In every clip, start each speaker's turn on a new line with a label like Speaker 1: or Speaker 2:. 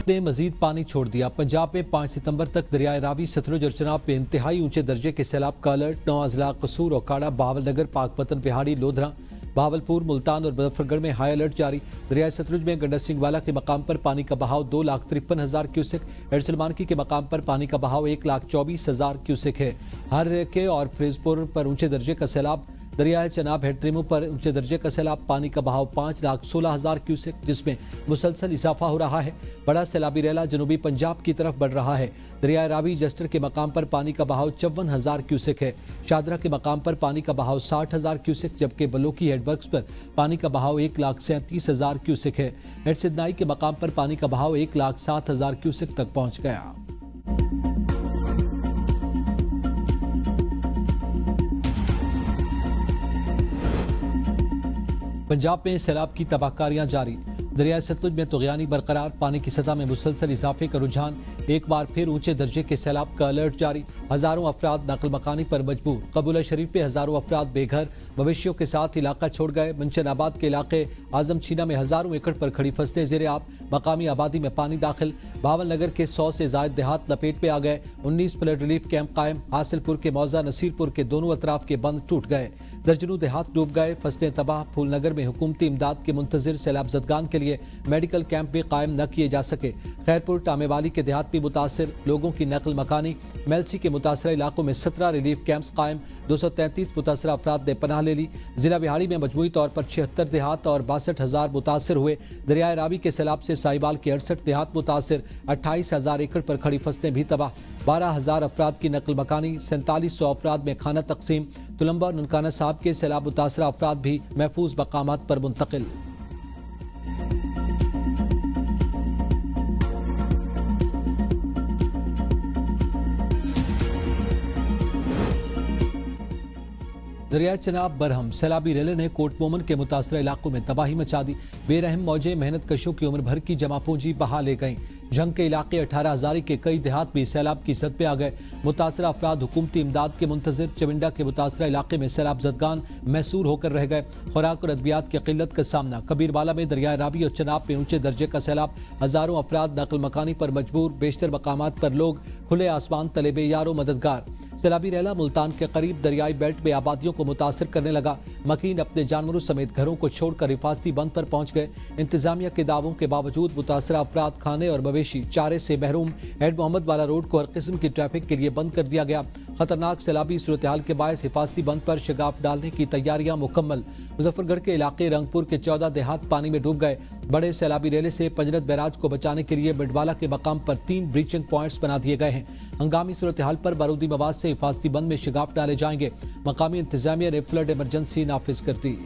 Speaker 1: ने मजीद पानी छोड़ दिया। पंजाब में 5 सितंबर तक दरियाए रावी, सतलुज और चनाब में इंतहाई ऊंचे दर्जे के सैलाब का अलर्ट। 9 अजला कसूर, ओकाड़ा, बहावलनगर, पाकपतन, बिहाड़ी, लोधरा, बहावलपुर, मुल्तान और मुजफ्फरगढ़ में हाई अलर्ट जारी। दरियाए सतलुज में गंडा सिंह वाला के मकाम पर पानी का बहाव 2,53,000 क्यूसेक। एडसलमानकी के मकाम पर पानी का बहाव 1,24,000 क्यूसेक है। हर्रेके और फरीजपुर पर ऊंचे दर्जे का सैलाब। दरियाए चनाब हेड्रिमो पर ऊंचे दर्जे का सैलाब, पानी का बहाव 5,16,000 क्यूसेक, जिसमें मुसलसल इजाफा हो रहा है। बड़ा सैलाबी रेला जनूबी पंजाब की तरफ बढ़ रहा है। दरियाए रावी जस्टर के मकाम पर पानी का बहाव 54,000 क्यूसेक है। शादरा के मकाम पर पानी का बहाव 60,000 क्यूसेक, जबकि बलोकी हेडवर्क्स पर पानी का बहाव 1,37,000 क्यूसेक है। हेड सिदनाई के मकाम पर पानी का बहाव 1,07,000 क्यूसेक तक पहुंच गया। पंजाब में सैलाब की तबाहकारियां जारी। दरियाए सतलुज में तुगयानी बरकरार, पानी की सतह में मुसलसल इजाफे का रुझान। एक बार फिर ऊंचे दर्जे के सैलाब का अलर्ट जारी। हजारों अफराद नकल मकानी पर मजबूर। कबूला शरीफ में हजारों अफराद बेघर, मवेशियों के साथ इलाका छोड़ गए। मंचन आबाद के इलाके आजम छीना में हजारों एकड़ पर खड़ी फसलें ज़ेरे आब। मकामी आबादी में पानी दाखिल। बहावलनगर के 100 से जायद देहात लपेट में आ गए। 19 फ्लड रिलीफ कैंप कायम। हासिलपुर के मौजा, नसीरपुर के दोनों अतराफ के बंद टूट गए। दर्जनों देहात डूब गए, फसलें तबाह। फूलनगर में हुकूमती इमदाद के मुंतजिर सैलाब जदगान के लिए मेडिकल कैंप भी कायम न किए जा सके। खैरपुर टामेवाली के देहात भी मुतासिर, लोगों की नकल मकानी। मेलसी के मुतासरा इलाकों में 17 रिलीफ कैंप्स कायम। 233 मुतासरा अफराद ने पनाह ले ली। जिला बिहाड़ी में मजमूई तौर पर 76 देहात और 62,000 मुतासर हुए। दरियाए रावी के सैलाब से साहिबाल के 68 देहात मुतासर। 28,000 एकड़ पर खड़ी फसलें भी तबाह। 12,000 अफराद की नकल मकानी। 4700 अफराद में खाना तकसीम। तुलंबा और ननकाना साहब के सैलाब मुतासरा अफराद भी महफूज मकामात पर मुंतकिल। दरिया चनाब बरहम, सैलाबी रेले ने कोट मोमन के मुतासरा इलाकों में तबाही मचा दी। बेरहम मौजें मेहनत कशों की उम्र भर की जमा पूंजी बहा ले गईं। जंग के इलाके 18 हजारी के कई देहात भी सैलाब की सद पे आ गए। मुतासरा अफराद हुकूमती इमदाद के मुंतजिर। चविंडा के मुतासरा इलाके में सैलाब जदगान मैसूर होकर रह गए। खुराक और अद्वियात की किल्लत का सामना। कबीरवाला में दरिया रावी और चनाब में ऊंचे दर्जे का सैलाब। हजारों अफराद नकल मकानी पर मजबूर। बेशतर मकामात पर लोग खुले आसमान तले बेयारो मददगार। सैलाबी रेला मुल्तान के करीब दरियाई बेल्ट में आबादियों को मुतासर करने लगा। मकीन अपने जानवरों समेत घरों को छोड़कर हिफाजती बंद पर पहुंच गए। इंतजामिया के दावों के बावजूद मुतासरा अफराद खाने और मवेशी चारे से महरूम। हेड मोहम्मद वाला रोड को हर किस्म की ट्रैफिक के लिए बंद कर दिया गया। खतरनाक सैलाबी सूरत हाल के बायस हिफाजती बंद पर शगाफ डालने की तैयारियां मुकम्मल। मुजफ्फरगढ़ के इलाके रंगपुर के 14 देहात पानी में डूब गए। बड़े सैलाबी रेले से पंजरत बैराज को बचाने के लिए बिडवाला के मकाम पर 3 ब्रीचिंग पॉइंट्स बना दिए गए हैं। हंगामी सूरत हाल पर बारूदी मवाद से हिफाजती बंद में शगाफ डाले जाएंगे। मकामी इंतजामिया ने फ्लड इमरजेंसी नाफिज कर दी।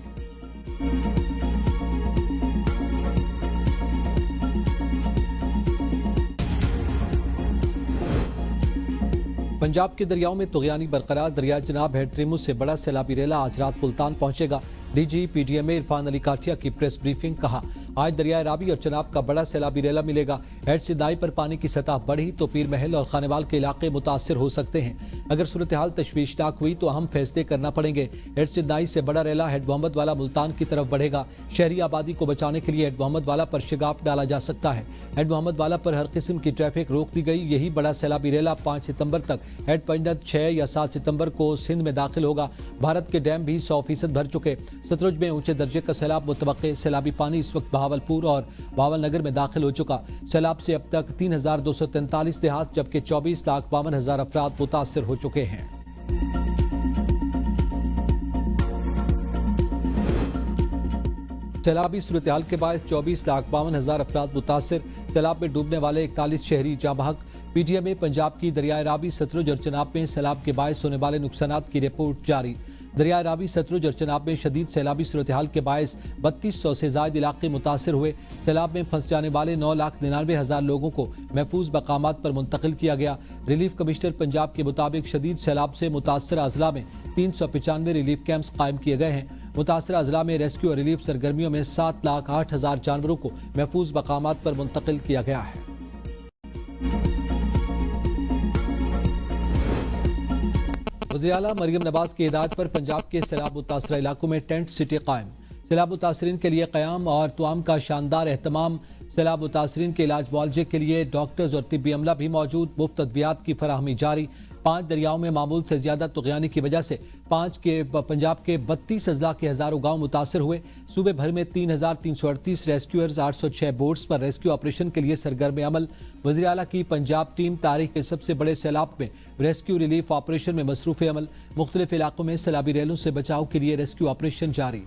Speaker 1: पंजाब के दरियाओं में तुगयानी बरकरार। दरिया जनाब हेड्रिमो से बड़ा सैलाबी रेला आज रात मुल्तान पहुंचेगा। डीजी पीडीएमए इरफान अली काठिया की प्रेस ब्रीफिंग। कहा, आज दरिया रावी और चनाब का बड़ा सैलाबी रेला मिलेगा। हेड सिदनाई पर पानी की सतह बढ़ी तो पीर महल और खानेवाल के इलाके मुतासर हो सकते हैं। अगर सूरत हाल तशवीशनाक हुई तो अहम फैसले करना पड़ेंगे। हेड सिदनाई से बड़ा रेला हेड मोहम्मद वाला मुल्तान की तरफ बढ़ेगा। शहरी आबादी को बचाने के लिए हेड मोहम्मद वाला पर शगाफ डाला जा सकता है। हेड मोहम्मद वाला पर हर किस्म की ट्रैफिक रोक दी गई। यही बड़ा सैलाबी रेला 5 सितंबर तक हेड पंजत 6 या 7 सितंबर को सिंध में दाखिल होगा। भारत के डैम भी 100% भर चुके। सतलुज में ऊंचे दर्जे का सैलाब मुतवक्के। सैलाबी पानी इस वक्त बहावलपुर और बहावलनगर में दाखिल हो चुका। सैलाब से अब तक 3,243 देहात जबकि 24,52,000 अफराद मुतासर हो चुके हैं। सैलाबी सूरत हाल के बाद 24,52,000 अफराद मुतासर। सैलाब में डूबने वाले 41 शहरी जाँ बहक। पीटीएमए पंजाब की दरियाए रावी, सतलुज और चनाब में सैलाब के बायस होने वाले नुकसानात की रिपोर्ट जारी। दरिया रावी, सतलुज और चनाब में शदीद सैलाबी सूरत हाल के बायस 3200 से ज्यादा इलाके मुतासर हुए। सैलाब में फंस जाने वाले 9,99,000 लोगों को महफूज मकामात पर मुंतकिल किया गया। रिलीफ कमिश्नर पंजाब के मुताबिक शदीद सैलाब से मुतासर अजला में 395 रिलीफ कैंप्स कायम किए गए हैं। मुतासर अजला में रेस्क्यू और रिलीफ सरगर्मियों में 7,08,000 जानवरों को महफूज मकामात पर मुंतकिल किया गया है। वज़ीर आला मरियम नवाज की हिदायत पर पंजाब के सैलाब मुतासरा इलाकों में टेंट सिटी कायम। सैलाब मुतासरीन के लिए क़याम और तमाम का शानदार एहतमाम। सैलाब मुतासरीन के इलाज मुआवजे के लिए डॉक्टर्स और तिब्बी अमला भी मौजूद। मुफ्त अद्वियात की फराहमी जारी। 5 दरियाओं में मामूल से ज्यादा तुग़यानी की वजह से पंजाब के 32 अजला के हजारों गांव मुतासर हुए। सूबे भर में 3,338 रेस्क्यूअर्स, 806 बोट्स पर रेस्क्यू ऑपरेशन के लिए सरगर्म अमल। वज़ीर आला की पंजाब टीम तारीख के सबसे बड़े सैलाब में रेस्क्यू रिलीफ ऑपरेशन में मसरूफ़ अमल। मुख्तलिफ इलाकों में सैलाबी रेलों से बचाव के लिए रेस्क्यू ऑपरेशन जारी।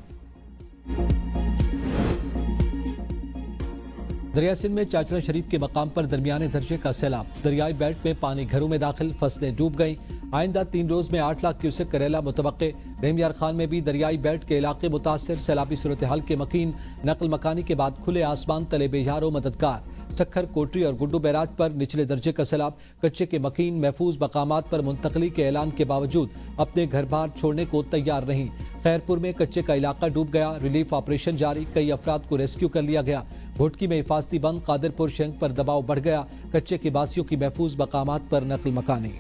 Speaker 1: दरिया सिंध में चाचरा शरीफ के मकाम पर दरमियाने दर्जे का सैलाब। दरियाई बेल्ट में पानी घरों में दाखिल, फसलें डूब गईं। आइंदा 3 रोज में 8 लाख क्यूसेक करेला मुतवक्के। रहमयार खान में भी दरियाई बेल्ट के इलाके मुतासर। सैलाबी सूरत हाल के मकीन। नकल मकानी के बाद खुले आसमान तले बेहारों मददगार। सखर, कोटरी और गुड्डू बैराज पर निचले दर्जे का सैलाब। कच्चे के मकीन महफूज मकामात पर मुंतकली के ऐलान के बावजूद अपने घर बार छोड़ने को तैयार नहीं। खैरपुर में कच्चे का इलाका डूब गया, रिलीफ ऑपरेशन जारी। कई अफराद को रेस्क्यू कर लिया गया। घोटकी में हिफाजती बंद। कादिरपुर शंख पर दबाव बढ़ गया। कच्चे के बासियों की महफूज मकामात पर नकल मकानी।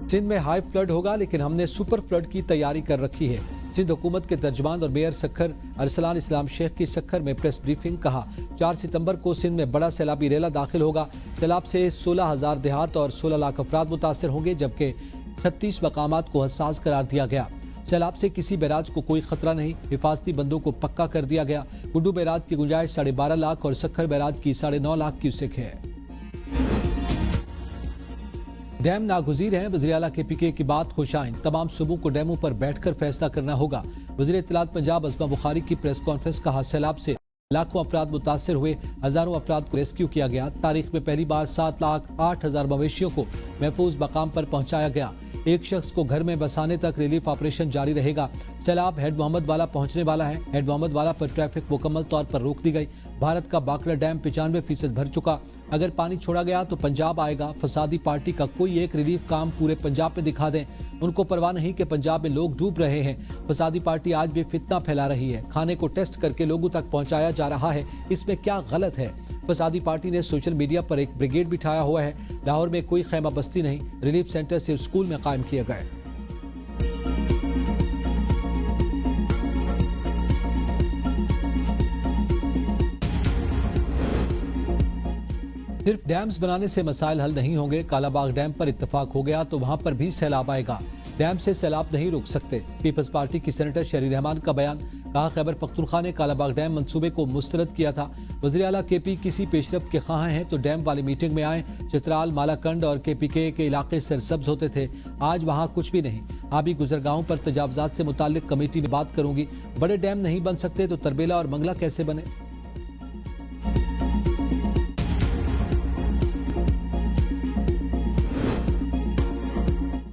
Speaker 1: सिंध में हाई फ्लड होगा, लेकिन हमने सुपर फ्लड की तैयारी कर रखी है। सिंध हुकूमत के तर्जमान और मेयर सखर अरसलान इस्लाम शेख की सखर में प्रेस ब्रीफिंग। कहा 4 सितंबर को सिंध में बड़ा सैलाबी रेला दाखिल होगा। सैलाब से 16,000 देहात और 16 लाख अफराद मुतासर होंगे, जबकि 36 मकामात को हसास करार दिया गया। सैलाब से किसी बैराज को कोई खतरा नहीं। हिफाजती बंदों को पक्का कर दिया गया। गुड्डू बैराज की गुंजाइश 12.5 लाख और सखर बैराज की 9.5 लाख क्यूसेक है। डैम नागुज़ीर हैं। वज़ीर आला KPK की बात खुशाइन। तमाम सूबों को डैमों पर बैठकर फैसला करना होगा। वज़ीर इत्तलात पंजाब अज़मा बुखारी की प्रेस कॉन्फ्रेंस। कहा सैलाब से लाखों अफराद मुतासर हुए, हजारों अफराद को रेस्क्यू किया गया। तारीख में पहली बार 7,08,000 मवेशियों को महफूज मकाम पर पहुंचाया गया। एक शख्स को घर में बसाने तक रिलीफ ऑपरेशन जारी रहेगा। सैलाब हेड मोहम्मद वाला पहुंचने वाला है। हेड मोहम्मद वाला पर ट्रैफिक मुकम्मल तौर पर रोक दी गई। भारत का बाकरा डैम 95% भर चुका। अगर पानी छोड़ा गया तो पंजाब आएगा। फसादी पार्टी का कोई एक रिलीफ काम पूरे पंजाब में दिखा दें। उनको परवाह नहीं कि पंजाब में लोग डूब रहे हैं। फसादी पार्टी आज भी फितना फैला रही है। खाने को टेस्ट करके लोगों तक पहुंचाया जा रहा है, इसमें क्या गलत है? फसादी पार्टी ने सोशल मीडिया पर एक ब्रिगेड बिठाया हुआ है। लाहौर में कोई खैमा बस्ती नहीं, रिलीफ सेंटर सिर्फ स्कूल में कायम किए गए। सिर्फ डैम्स बनाने से मसाइल हल नहीं होंगे। कालाबाग डैम पर इत्तेफाक हो गया तो वहां पर भी सैलाब आएगा। डैम से सैलाब नहीं रुक सकते। पीपल्स पार्टी की सेनेटर शहरी रहमान का बयान। कहा खैबर पख्तूनख्वा ने कालाबाग डैम मंसूबे को मुस्तरद किया था। वज़ीर आला KP किसी पेशरफ के ख्वाह हैं तो डैम वाली मीटिंग में आए। चित्राल, मालाकंड और KPK के इलाके सरसब्ज होते थे, आज वहाँ कुछ भी नहीं। आबी गुजरगाहों पर तजावजात से मुताल्लिक कमेटी में बात करूंगी। बड़े डैम नहीं बन सकते तो तरबेला और मंगला कैसे बने?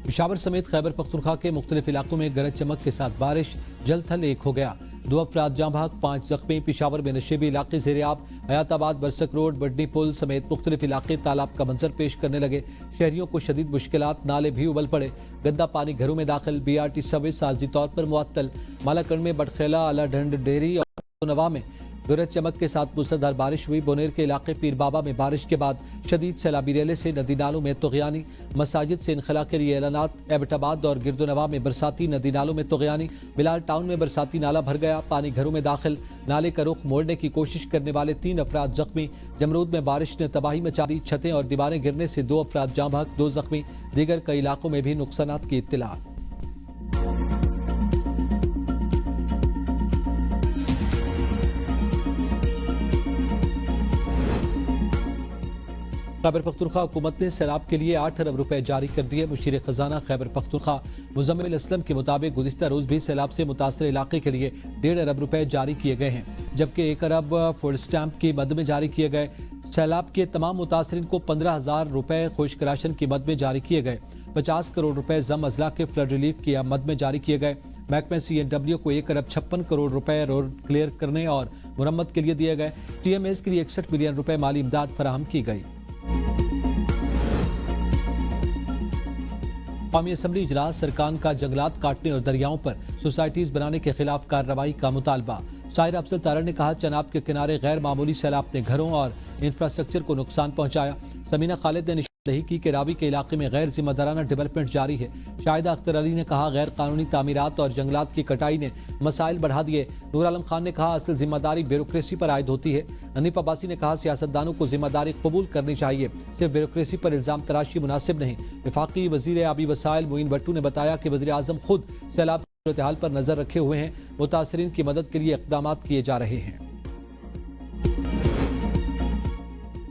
Speaker 1: पेशावर समेत खैबर पख्तूनख्वा के मुख्तलिफ इलाकों में गरज चमक के साथ बारिश। जल थल एक हो गया। 2 अफराद जाँ भाग, 5 जख्मी। पेशावर में नशेबी इलाके ज़ेर-ए-आब। हयाताबाद, बरसक रोड, बडनी पुल समेत मुख्तलिफ इलाके तालाब का मंजर पेश करने लगे। शहरियों को शदीद मुश्किलात, नाले भी उबल पड़े। गंदा पानी घरों में दाखिल। BRT सर्विस आर्जी तौर पर मुअत्तल। मालाकंड में बटखेला, आला ढंड डेरी और नवा में गरज चमक के साथ मूसलाधार बारिश हुई। बोनेर के इलाके पीर बाबा में बारिश के बाद शदीद सैलाबी रेले से नदी नालों में तुग़यानी। मसाजिद से इनखला के लिए ऐलानात। एबटाबाद और गिरदोनवा में बरसाती नदी नालों में तुग़यानी। बिलाल टाउन में बरसाती नाला भर गया, पानी घरों में दाखिल। नाले का रुख मोड़ने की कोशिश करने वाले 3 अफराद जख्मी। जमरूद में बारिश ने तबाही मचा दी। छतें और दीवारें गिरने से 2 अफराद जाँ भाग, 2 जख्मी। दीगर कई इलाकों में भी नुकसानात की इत्तला। खैबर पख्तूनख्वा हुकूमत ने सैलाब के लिए 8 अरब रुपए जारी कर दिए। मुशीर खजाना खैबर पख्तूनख्वा मुजम्मिल असलम के मुताबिक गुज़िश्ता रोज भी सैलाब से मुतासर इलाके के लिए 1.5 अरब रुपए जारी किए गए हैं, जबकि 1 अरब फूड स्टैम्प की मद में जारी किए गए। सैलाब के तमाम मुतासरीन को 15,000 रुपए खुश्क राशन की मद में जारी किए गए। 50 करोड़ रुपए जम अजला के फ्लड रिलीफ की मद में जारी किए गए। महकमे CNW को 1 अरब 56 करोड़ रुपए रोड क्लियर करने और मुरम्मत के लिए दिए गए। TMS के लिए 61 मिलियन रुपए माली इमदाद फराहम की गई। कौमी असम्बली इजलास सरकार का जंगलात काटने और दरियाओं पर सोसाइटीज बनाने के खिलाफ कार्रवाई का मुतालबा। साहिर अफजल तारा ने कहा चनाब के किनारे गैर मामूली सैलाब ने घरों और इंफ्रास्ट्रक्चर को नुकसान पहुंचाया। समीना खालिद ने नुमाइंदगी की कि रावी के इलाके में गैर जिम्मेदाराना डेवलपमेंट जारी है। शाहिदा अख्तर अली ने कहा, गैर कानूनी तामीरात और जंगलात की कटाई ने मसाइल बढ़ा दिए। नूर आलम खान ने कहा, असल जिम्मेदारी ब्यूरोक्रेसी पर आयद होती है। हनीफ अब्बासी ने कहा, सियासतदानों को जिम्मेदारी कबूल करनी चाहिए, सिर्फ ब्यूरोक्रेसी पर इल्जाम तराशी मुनासिब नहीं। वफाकी वजीर आबी वसाइल मोइन भट्टू ने बताया कि वजीर आजम खुद सैलाब की सूरत हाल पर नजर रखे हुए हैं। मुतासरीन की मदद के लिए इक़दाम किए जा रहे हैं।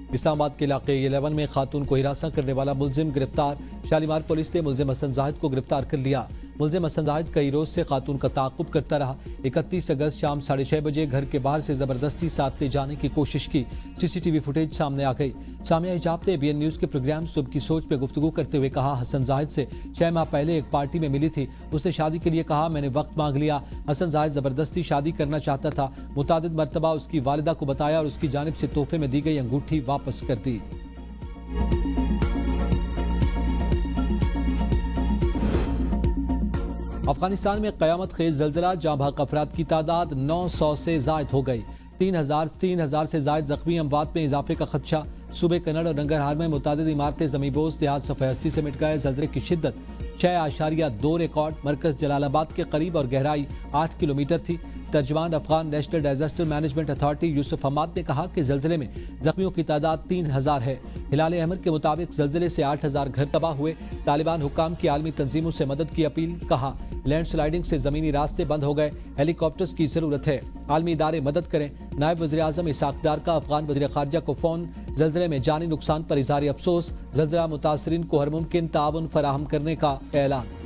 Speaker 1: इस्लामाबाद के इलाके 11 में खातून को हिरासत करने वाला मुलजिम गिरफ्तार। शालीमार पुलिस ने मुलजिम हसन जाहिद को गिरफ्तार कर लिया। मुलजिम हसन जाहिद कई रोज से खातून का ताक़ुब करता रहा। 31 अगस्त शाम 6:30 बजे घर के बाहर से जबरदस्ती साथ ले जाने की कोशिश की। सीसीटीवी फुटेज सामने आ गई। सामिया हिजाब ने BN न्यूज के प्रोग्राम सुबह की सोच पे गुफ्तगू करते हुए कहा, हसन जाहिद से 6 माह पहले एक पार्टी में मिली थी। उसने शादी के लिए कहा, मैंने वक्त मांग लिया। हसन जाहिद जबरदस्ती शादी करना चाहता था। मुतादिद मरतबा उसकी वालिदा को बताया और उसकी जानिब से तोहफे में दी गई अंगूठी वापस कर दी। अफगानिस्तान में कयामत खेज जल्जला, जहां भाग अफराद की तादाद 900 से जायद हो गई। 3000 से जायद जख्मी, अमवात में इजाफे का खदशा। सूबे कन्नड़ और नंगरहार में मुतादिद इमारतें ज़मींदोज, देहात सफ़हस्ती से मिट गए। जल्जले की शिद्दत 6.2 रिकॉर्ड। मरकज जलालाबाद के करीब और गहराई 8 किलोमीटर थी। तर्जमान Afghan national disaster management authority Yusuf Hamad ने कहा कि जल्जले में जख्मियों की तादाद 3000 है। हिलाल अहमद के मुताबिक जल्जले से 8000 घर तबाह हुए। तालिबान हुक्काम की आलमी तंजीमों से मदद की अपील। कहा, लैंडस्लाइडिंग से जमीनी रास्ते बंद हो गए, हेलीकॉप्टर्स की जरूरत है, आलमी इदारे मदद करें। नायब वज़ीर आज़म इसाक डार का अफगान वज़ीर ख़ारिजा को फ़ोन। जल्जले में जानी नुकसान पर इज़हार अफसोस। जल्जला मुतासरीन को हर मुमकिन ताउन फराहम करने का ऐलान।